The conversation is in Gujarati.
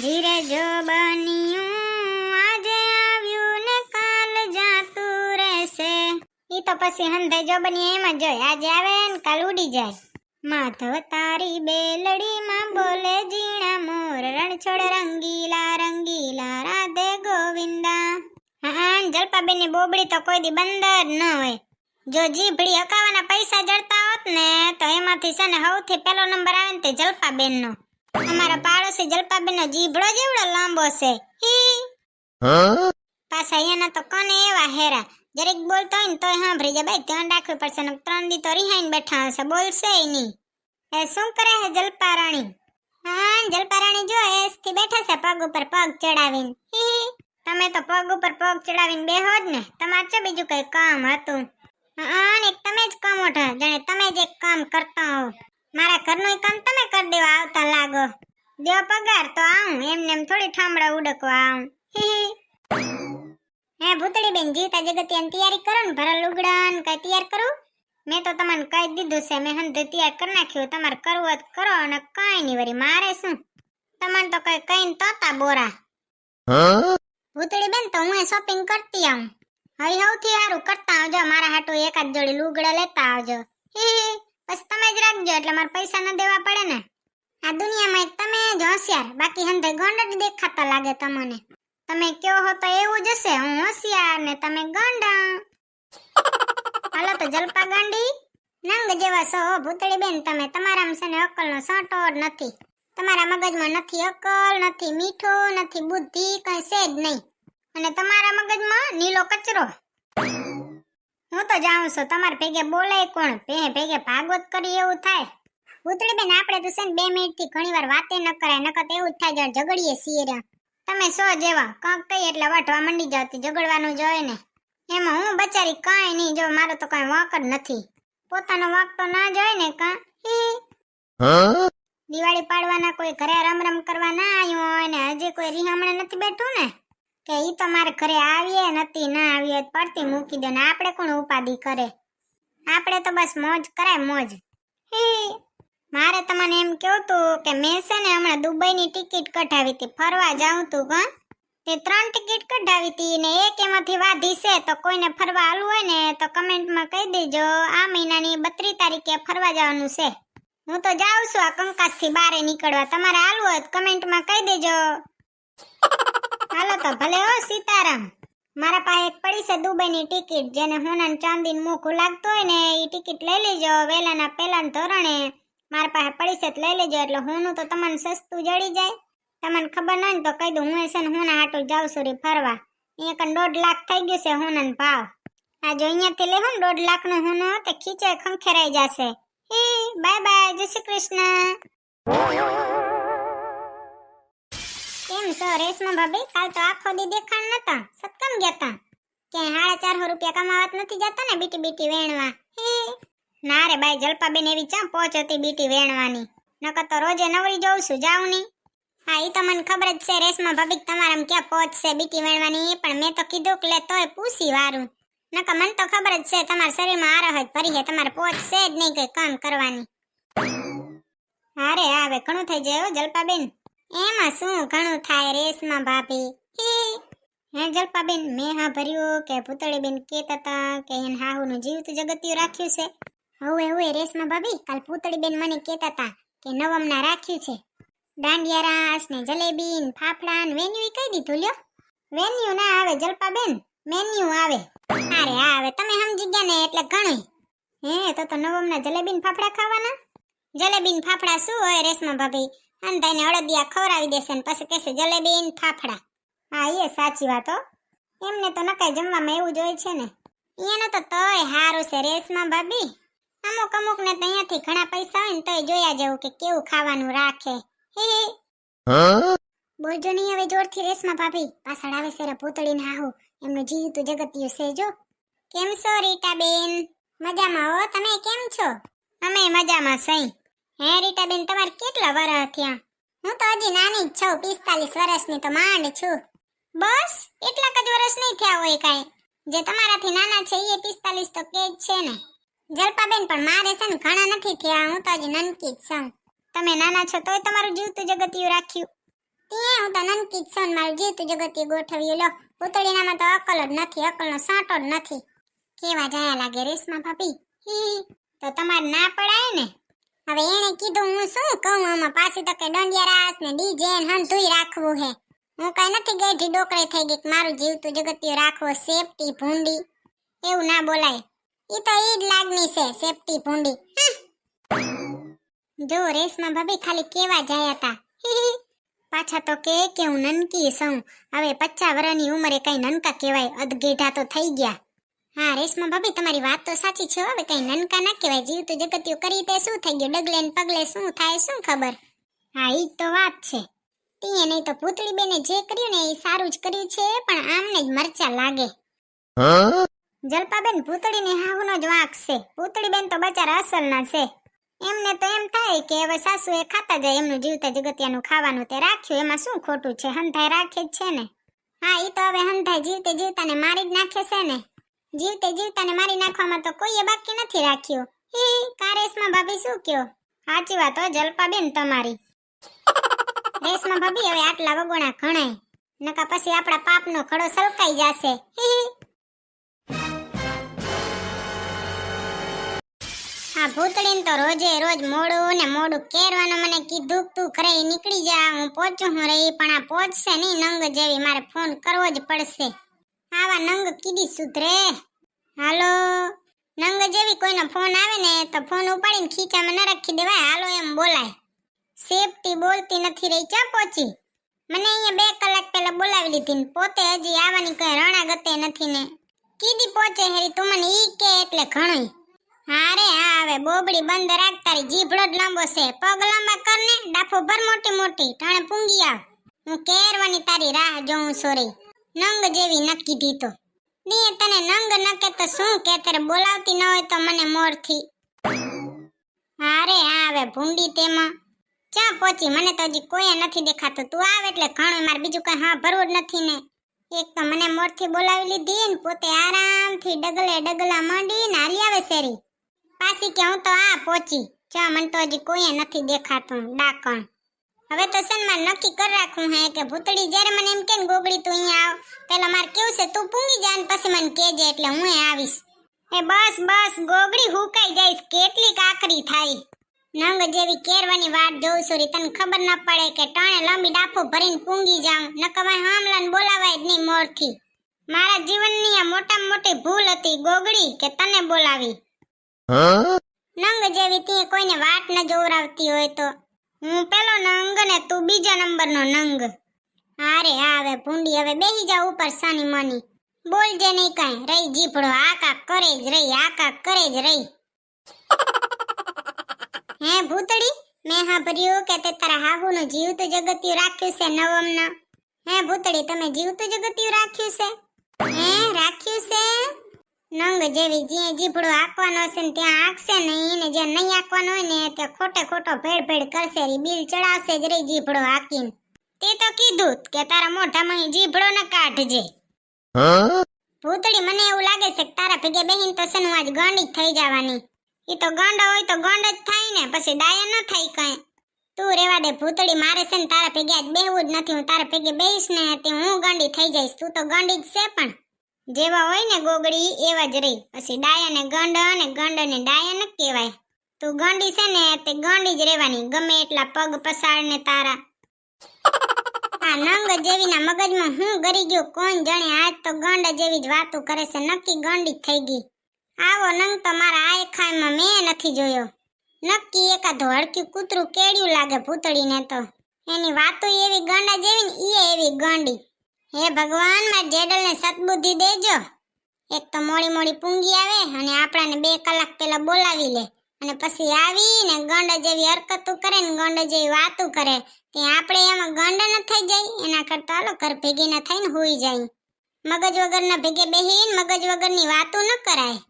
ધીરે જો બન્યું આજે આવ્યું ને કાલ જાતું રહેશે. ઈ તો પછી હંધે જો બની એમ જ હોય, આજે આવે ને કાલ ઉડી જાય. માધવ તારી બેલડીમાં બોલે ઝીણા મોર, રણછોડ રંગીલા રંગીલા રાધે ગોવિંદા. હા, જલપાબેન ની બોબડી તો કોઈ દી બંધ જ ન હોય. જો જીભડી હકાવાના પૈસા જડતા હોત ને તો એમાંથી છે ને સૌથી પહેલો નંબર આવે ને તે જલપાબેન નો. અમારા પાડોશી જલપાબેન નો જીભડો જેવડો લાંબો છે. પાછા એના તો કને એવા હેરા, જરીક બોલતો હોય ને તોય સાંભળી જાય. ભાઈ ધ્યાન રાખવું પડશે ને 3 દી તો રિહાઈને બેઠા હશે, બોલશે નહીં. એ શું કરે હે જલપારાણી? હા, જલપારાણી જો એસ થી બેઠા છે પગ ઉપર પગ ચડાવીને. તમે તો પગ ઉપર પગ ચડાવીને બેહો જ ને, તમારે છે બીજું કઈ કામ હતું? હા, ને તમે જ કામ ઓઠા, જાણે તમે જ એક કામ કરતા હો. મારા ઘરનું કામ તમે કરી દેવા આવતા લાગો. દેવો પગાર તો આવું, એમને એમ થોડી ઠામડા ઉડકવા આવું. હે ભૂતળી બેન, જીતા જગતિયાની તૈયારી કરો ને, ભરા લુગડા ને કઈ તૈયાર કરું? મેં તો તમને કહી દીધું છે, મેં હંધે તૈયાર કરી નાખ્યું. તમારે કરવું હોય તો કરો, અને કઈ નહીં વરી મારે શું. તમને તો કઈ કઈ તોતા બોરા. ભૂતળી બેન, તો હું શોપિંગ કરતી આવું. હવે સૌથી સારું કરતા આવજો, મારા હાટુ એકાદ જોડી લુગડા લેતા આવજો. બસ તમે જ રાખજો, એટલે મારે પૈસા ન દેવા પડે ને. આ દુનિયામાં તમે જ હોશિયાર, બાકી હંધે ગંડ જ દેખાતા લાગે તમને. તમે કયો હો તો એવું જ હશે, હું હોશિયાર ને તમે ગંડા. હાલો તો જલપા ગાંડી, નંગ જેવા છો ભૂતળી બેન તમે. તમારામાં છે ને અક્કલનો સાંટો જ નથી. તમારા મગજમાં નથી અક્કલ, નથી મીઠું, નથી બુદ્ધિ, કઈ છે જ નહીં. અને તમારા મગજમાં નીલો કચરો. હું તો જાઉં છું, તમારે ભેગે બોલે કોણ, ભેગે ભાગવત કરી એવું થાય. ભૂતળી બેન, આપણે તો છે ને 2 મિનિટ થી ઘણી વાર વાતે ન કરાય, નકર એવું જ થાય જ્યારે ઝઘડીએ છીએ. તમે સો જેવા કંક કઈ એટલે વટવા મંડી જાતી, ઝઘડવાનું જોઈએ ને. એમાં હું બચારી કાંઈ નહીં, જો મારો તો કઈ વાંક જ નથી. પોતાનો વાંક તો ના જોઈએ ને કા. દિવાળી પાડવાના કોઈ ઘરે રમ રમ કરવા ના આવ્યું હોય ને હજી કોઈ રીહામણે નથી બેઠું ને કે ઈ તો મારે ઘરે આવીએ નથી, ના આવીએ પડતી મૂકી દે ને આપણે કોણ ઉપાધિ કરે. આપણે તો બસ મોજ કરાય, મોજ. મારે તમને એમ કેવું તું કે મેં છે ને હમણાં દુબઈની ટિકિટ કઢાવી હતી, ફરવા જાઉં તું કા. તે 3 ટિકિટ કઢાવી હતી ને એક એમાંથી વાધી છે, તો કોઈને ફરવા આવું હોય ને તો કમેન્ટમાં કહી દેજો, આ મહિનાની 32 તારીખે ફરવા જવાનું છે. હું તો જાઉં છું આ કંકાસથી બહાર નીકળવા, તમારે આવું હોય તો કમેન્ટમાં કહી દેજો. હાલો તો ભલે હો સીતારામ. મારા પાસે એક પડી છે દુબઈની ટિકિટ, જેને હોના ને ચાંદીનું મોખું લાગતું હોય ને એ ટિકિટ લઈ લેજો વેલાના પહેલાના ધોરણે. મારા પાસે પડી છે લઈ લેજો, એટલે હોનું તો તમને સસ્તું જડી જાય. તમને ખબર ન હોય ને તો કહી દઉં, હું છે ને હોના હાટું જાઉં છું રી ફરવા. અહીંયા કન 1.5 લાખ થઈ ગયું છે હોનાનો ભાવ. આ જો અહીંયાથી લેવું ને 1.5 લાખનું હોનું તો ખીચે ખંખેરાઈ જશે. બાય બાય, જય શ્રી કૃષ્ણ. કેમ છો રેશમા ભાભી? કાલ તો આખો દી દેખાણ નતા, સત્કમ ગયા ક્યાંય 450 રૂપિયા કમાવત નથી જતા ને બીટી બીટી વેણવા? ના રે બાઈ, જલપાબેન એવી ચા પહોંચ હતી બીટી વેણવાની, નકર તો રોજે નવરી જોઉં છું, જાઉં નહીં. હા, ઈ તો મને ખબર જ છે રેશમા ભાભી, તમારામાં ક્યાં પહોંચ છે બીટી વેણવાની, પણ મેં તો કીધું કે લે તોય પૂછી વારું. નકર મને તો ખબર જ છે તમારા શરીરમાં આરાહત ભરી છે, તમારે પહોંચ છે જ નહીં કઈ કામ કરવાની. અરે હવે ઘણું થઈ જાય જલપાબેન. એમાં શું ઘણું થાય રેશમા ભાભી? હે જલપાબેન, મેં હા ભર્યું કે ભૂતળીબેન કહેતા હતા કે એને હાહુનું જીવતું જગતિયું રાખ્યું છે? હવે રેશમા ભાભી, કાલ ભૂતળીબેન મને કહેતા હતા કે નવમના રાખ્યું છે. દાંડિયા રાસ ને જલેબી ને ફાફડા ને વેન્યુ કહી દીધું લ્યો. વેન્યુ ના આવે જલપાબેન, મેન્યુ આવે. અરે હા, હવે તમે સમજી ગયા ને એટલે ઘણું. હે તો નવમના જલેબી ને ફાફડા ખાવાના? જલેબી ને ફાફડા શું હોય રેશમા ભાભી, અંધાઈને અડદિયા ખવડાવી દેશે ને પછી કહેશે જલેબી ને ફાફડા. હા, એ સાચી વાત હો. એમને તો નકાઈ જમવામાં એવું જ હોય છે ને. એનું તો તોય હારું છે રેશમા ભાભી. અમુક ને તો અહીંયાથી ઘણા પૈસા હોય ને તોય જોયા જેવું કે કેવું ખાવાનું રાખે. બોલજો નહીં હવે જોરથી રેશમા ભાભી, પાછળ આવે છે ભૂતળીને હાહુ, એમનું જીવતું જગતિયું છે જો. કેમ છો રીટાબેન? મજામાં હો, તમે કેમ છો? અમે મજામાં સઈ. હે રીટાબેન, તમારે કેટલા વર્ષ થયા? હું તો હજી નાની જ છું, 45 વર્ષની તો માંડ છું. બસ એટલા જ વર્ષ નહીં થયા હોય કાંઈ? જે તમારાથી નાના છે એ 45 તો કે જ છે ને. જલપાબેન, પણ મારે છે ને ઘણા નથી થયા, હું તો હજી નાનકી જ છું. તમે નાના છો તોય તમારું જીવતું જગતિયું રાખ્યું. ત્યાં હું તો નનકી જ છું ને મારું જીવતું જગતિયું ગોઠવ્યું લો. પૂતળીનામાં તો અકલ જ નથી, અકલનો સાંટો જ નથી. કેવા જાયા લાગે રેશમા ભાભી. હી તો તમારે ના પડાય ને. હવે એણે કીધું હું શું કહું, આમાં પાછી તો કે દંડિયા રાસ ને ડીજે ને હંધુય રાખવું હે. હું કઈ નથી ગઈઢી ડોકરે થઈ ગઈ કે મારું જીવતું જગતિયું રાખવો સેફટી ભૂંડી. એવું ના બોલાય. ઈ તો ઈ જ લાગણી છે સેફટી ભૂંડી. જો રેશમા ભાભી ખાલી કેવા જાયા તા. પાછા તો કે હું નનકી છું. હવે 50 વર્ષની ઉંમરે કઈ નનકા કહેવાય, અધગેઢા તો થઈ ગયા. હા રેશમા ભાભી તમારી વાત તો સાચી છે. હવે કઈ નનકા ના કહેવાય. જીવતું જગતિયું કરી તે શું થઈ ગયું, ડગલે ને પગલે શું થાય શું ખબર. હા ઈ તો વાત છે. તીએ નહીં તો પૂતળી બેને જે કર્યું ને એ સારું જ કર્યું છે, પણ આમને જ મરચા લાગે. જલપાબેન પૂતળીને હાહુનો જ વાંક છે. પૂતળી બેન તો બચારા અસલના છે. એમને તો એમ થાય કે હવે સાસુએ ખાતા જાય એમનું જીવતા જગતિયાનું ખાવાનું તે રાખ્યું, એમાં શું ખોટું છે, હંધાય રાખે જ છે ને. હા ઈ તો હવે હંધાય જીવતે જીવતાને મારી જ નાખે છે ને. જીવતે જીવતાને મારી નાખવામાં તો કોઈએ બાકી નથી રાખ્યું. કા રેશમા ભાભી શું કયો? સાચી વાત હો જલપાબેન તમારી. રેશમા ભાભી હવે આટલા વગોણા ઘણાય, નકા પછી આપણા પાપનો ખડો સલકાઈ જશે. આ ભૂતળીને તો રોજે રોજ મોડું ને મોડું કેરવાનું મને કીધું તું ઘરે નીકળી જા, હું પહોંચું હું રહી, પણ આ પહોંચશે નહીં નંગ જેવી, મારે ફોન કરવો જ પડશે. આવા નંગ કીધી સુધરે. હાલો નંગ જેવી કોઈનો ફોન આવે ને તો ફોન ઉપાડીને ખીચામાં ન રાખી દેવાય, હાલો એમ બોલાય. સેફટી બોલતી નથી રહી ચા પહોંચી. મને અહીંયા 2 કલાક પહેલા બોલાવી લીધી ને પોતે હજી આવવાની કઈ રણાગતે નથી ને. કીધી પહોંચે હેરી તું મને ઈ કે એટલે ઘણું. હા રે હા હવે બોબડી બંધ રાખ, તારી જીભડો જ લાંબો છે. પગ લાંબા કર ને, ડાફો ભર મોટી મોટી, ટાણે પૂંગી આવ. હું કેરવાની તારી રાહ જોઉં સોરી. નંગ જેવી નક્કી દીધો. ની તને નંગ નકે તો શું કે તારે બોલાવતી ન હોય તો મને મોરથી. હા રે હા હવે ભૂંડી તેમાં ચા પહોંચી. મને તો હજી કોઈ નથી દેખાતું. તું આવ એટલે ઘણું, મારે બીજું કઈ હા ભરવું જ નથી ને. એક તો મને મોરથી બોલાવી લીધી ને પોતે આરામથી ડગલે ડગલા માંડી ને હાલી આવે શેરી. પાછી કે હું તો આ પહોંચી. ચા મને તો હજી કોઈ નથી દેખાતું ડાકણ. હવે તો સન્માન નક્કી કરી રાખું હે કે ભૂતળી જ્યારે મને એમ કે ને ગોગડી તું અહીંયા આવ, પેલા મારે કેવું છે તું પૂંગી જા ને પછી મને કહેજે એટલે હું આવીશ. એ બસ બસ ગોગડી હુકાઈ જઈશ, કેટલી કાકરી થાય. નંગ જેવી કેરવાની વાટ જોઉં સોરી, તને ખબર ન પડે કે ટાણે લાંબી ડાફો ભરીને પૂંગી જાઉં, નકર હામલાને બોલાવાય જ નહીં મોરથી. મારા જીવનની આ મોટામાં મોટી ભૂલ હતી ગોગડી કે તને બોલાવી. નંગ જેવી તે કોઈને વાટ ન જોવરાવતી હોય તો. હું પેલો નંગ ને તું બીજા નંબરનો નંગ. હારે હા હવે ભૂંડી હવે બેહી જા ઉપર સાની માની. બોલજે નહીં કાંઈ, રહી જીભડો આકા કરે જ રહી, આકા કરે જ રહી. હે ભૂતળી મેં સાંભળ્યું કે તે તારા હાહુનું જીવતું જગતિયું રાખ્યું છે નવમના. હે ભૂતળી તમે જીવતું જગતિયું રાખ્યું છે? હે રાખ્યું છે? નંગ જેવી જ્યાં જીભડો આંકવાનો હશે ને ત્યાં આંકશે નહીં, ને જ્યાં નહીં આંકવાનો હોય ને ત્યાં ખોટે ખોટો ભેડ ભેડ કરશે, બિલ ચડાવશે જ રહી જીભડો આંકીને. તે તો કીધું કે તારા મોઢામાં જીભડો ન કાઢજે. ભૂતળી મને એવું લાગે છે કે તારા ભેગે બેહીન તો છે ને આજ ગાંડી થઈ જવાની. ઈ તો ગાંડો હોય તો ગાંડ જ થાય ને, પછી ડાયા ન થાય કઈ. તું રેવા દે ભૂતળી, મારે છે ને તારા ભેગે આજ બેહવું જ નથી. હું તારા ભેગે બેહીશ ને તે હું ગાંડી થઈ જઈશ. તું તો ગાંડી જ છે, પણ જેવા હોય ને ગોગડી એવા જ રહી. પછી ડાયા ને ગંડ અને ગંડ ને ડાયા ન કહેવાય. તું ગાંડી છે ને તે ગાંડી જ રહેવાની, ગમે એટલા પગ પસાડ ને તારા. આ નંગ જેવીના મગજમાં હું ગરી ગયું કોણ જાણે. આજ તો ગંડ જેવી જ વાતો કરે છે, નક્કી ગાંડી થઈ ગઈ. આવો નંગ તો મારા આય ખાયમાં મેં નથી જોયો. નક્કી એકાદો હડક્યું કૂતરું કેળ્યું લાગે ભૂતળીને તો. એની વાતો એવી ગાંડા જેવી ને ઈ એવી ગાંડી. હે ભગવાન માર જેડલને સદબુદ્ધિ દેજો. એક તો મોડી મોડી પૂંગી આવે અને આપણાને 2 કલાક પહેલા બોલાવી લે, અને પછી આવીને ગંડ જેવી હરકતું કરે ને ગંડ જેવી વાતું કરે. તે આપણે એમાં ગંડ ન થઈ જાય એના કરતા હાલો ઘર ભેગી ન થઈને હોઈ જાય. મગજ વગરના ભેગે બેહીને મગજ વગરની વાતો ન કરાય.